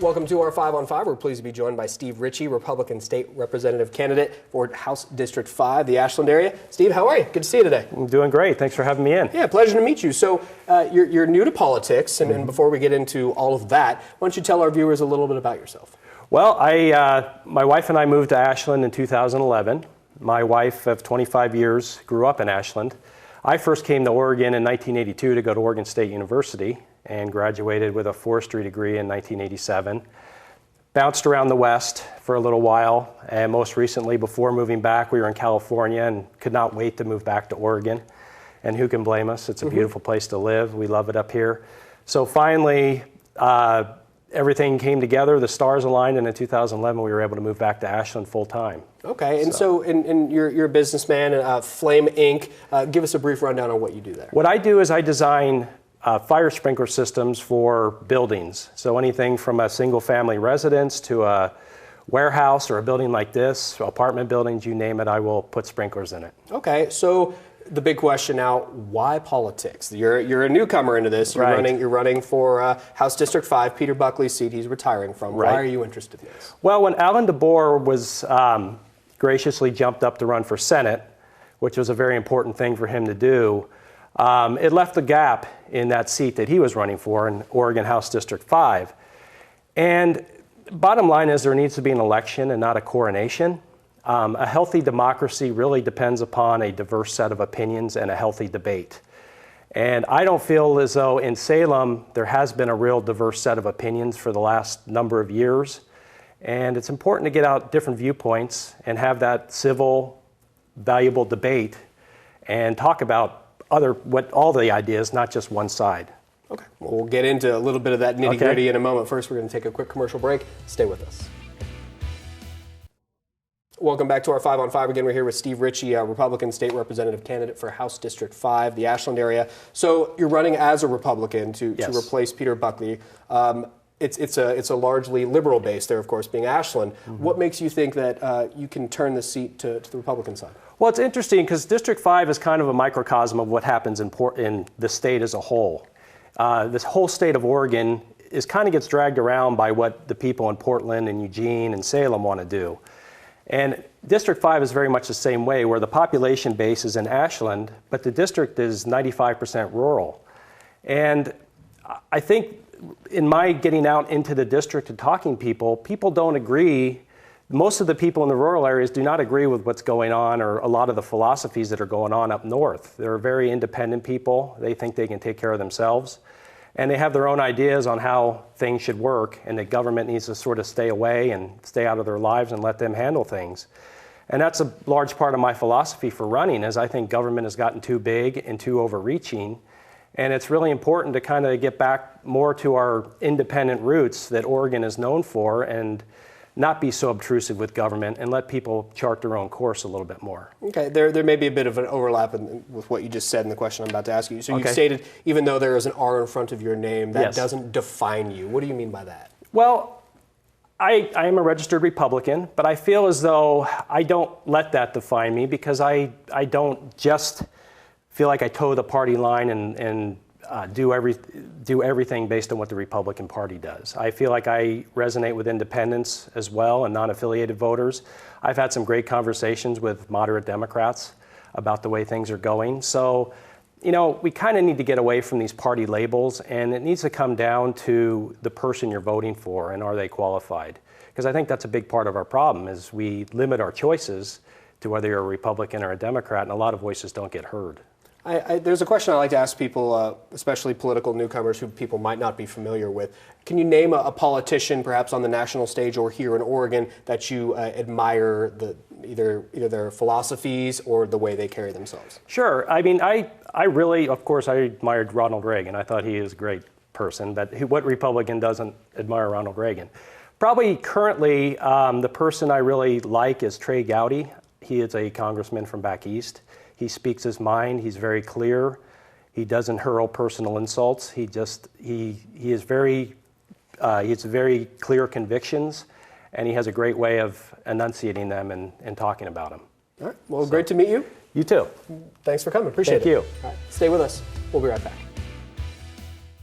Welcome to our 5 on 5. We're pleased to be joined by Steve Ritchie, Republican State Representative candidate for House District 5, the Ashland area. Steve, how are you? Good to see you today. I'm doing great. Thanks for having me in. Yeah, pleasure to meet you. So you're new to politics, and before we get into all of that, why don't you tell our viewers a little bit about yourself? Well, my wife and I moved to Ashland in 2011. My wife of 25 years grew up in Ashland. I first came to Oregon in 1982 to go to Oregon State University and graduated with a forestry degree in 1987. Bounced around the West for a little while, and most recently, before moving back, we were in California and could not wait to move back to Oregon. And who can blame us? It's a beautiful place to live. We love it up here. So finally, everything came together, the stars aligned, and in 2011 we were able to move back to Ashland full time. Okay, and so you're a businessman, Flame Inc. Give us a brief rundown on what you do there. What I do is I design fire sprinkler systems for buildings. So anything from a single family residence to a warehouse or a building like this, apartment buildings, you name it, I will put sprinklers in it. Okay, so the big question now, why politics? You're a newcomer into this. You're running for House District 5, Peter Buckley's seat he's retiring from. Right. Why are you interested in this? Well, when Alan DeBoer was graciously jumped up to run for Senate, which was a very important thing for him to do, it left a gap in that seat that he was running for in Oregon House District 5. And bottom line is there needs to be an election and not a coronation. A healthy democracy really depends upon a diverse set of opinions and a healthy debate. And I don't feel as though in Salem there has been a real diverse set of opinions for the last number of years. And it's important to get out different viewpoints and have that civil, valuable debate and talk about all the ideas, not just one side. Okay, well, we'll get into a little bit of that nitty-gritty in a moment. First, we're going to take a quick commercial break. Stay with us. Welcome back to our 5 on 5. Again, we're here with Steve Ritchie, a Republican State Representative candidate for House District 5, the Ashland area. So you're running as a Republican to replace Peter Buckley. It's a largely liberal base there, of course, being Ashland. What makes you think that you can turn the seat to the Republican side? Well, it's interesting because District 5 is kind of a microcosm of what happens in the state as a whole. This whole state of Oregon kind of gets dragged around by what the people in Portland and Eugene and Salem want to do. And District 5 is very much the same way, where the population base is in Ashland, but the district is 95% rural. And I think in my getting out into the district and talking to people don't agree. Most of the people in the rural areas do not agree with what's going on or a lot of the philosophies that are going on up north. They're very independent people. They think they can take care of themselves. And they have their own ideas on how things should work, and that government needs to sort of stay away and stay out of their lives and let them handle things. And that's a large part of my philosophy for running, is I think government has gotten too big and too overreaching. And it's really important to kind of get back more to our independent roots that Oregon is known for and not be so obtrusive with government and let people chart their own course a little bit more. Okay, there may be a bit of an overlap with what you just said in the question I'm about to ask you. So you stated even though there is an R in front of your name, that doesn't define you. What do you mean by that? Well, I am a registered Republican, but I feel as though I don't let that define me because I don't just feel like I toe the party line and do everything based on what the Republican Party does. I feel like I resonate with independents as well and non-affiliated voters. I've had some great conversations with moderate Democrats about the way things are going. So, we kind of need to get away from these party labels, and it needs to come down to the person you're voting for and are they qualified. Because I think that's a big part of our problem is we limit our choices to whether you're a Republican or a Democrat, and a lot of voices don't get heard. There's a question I like to ask people, especially political newcomers who people might not be familiar with. Can you name a politician, perhaps on the national stage or here in Oregon, that you admire either their philosophies or the way they carry themselves? Sure. I mean, I really, of course, I admired Ronald Reagan. I thought he was a great person, but what Republican doesn't admire Ronald Reagan? Probably currently, the person I really like is Trey Gowdy. He is a congressman from back east. He speaks his mind. He's very clear. He doesn't hurl personal insults. He has very clear convictions, and he has a great way of enunciating them and talking about them. All right. Well, great to meet you. You too. Thanks for coming. Appreciate it. Thank you. All right. Stay with us. We'll be right back.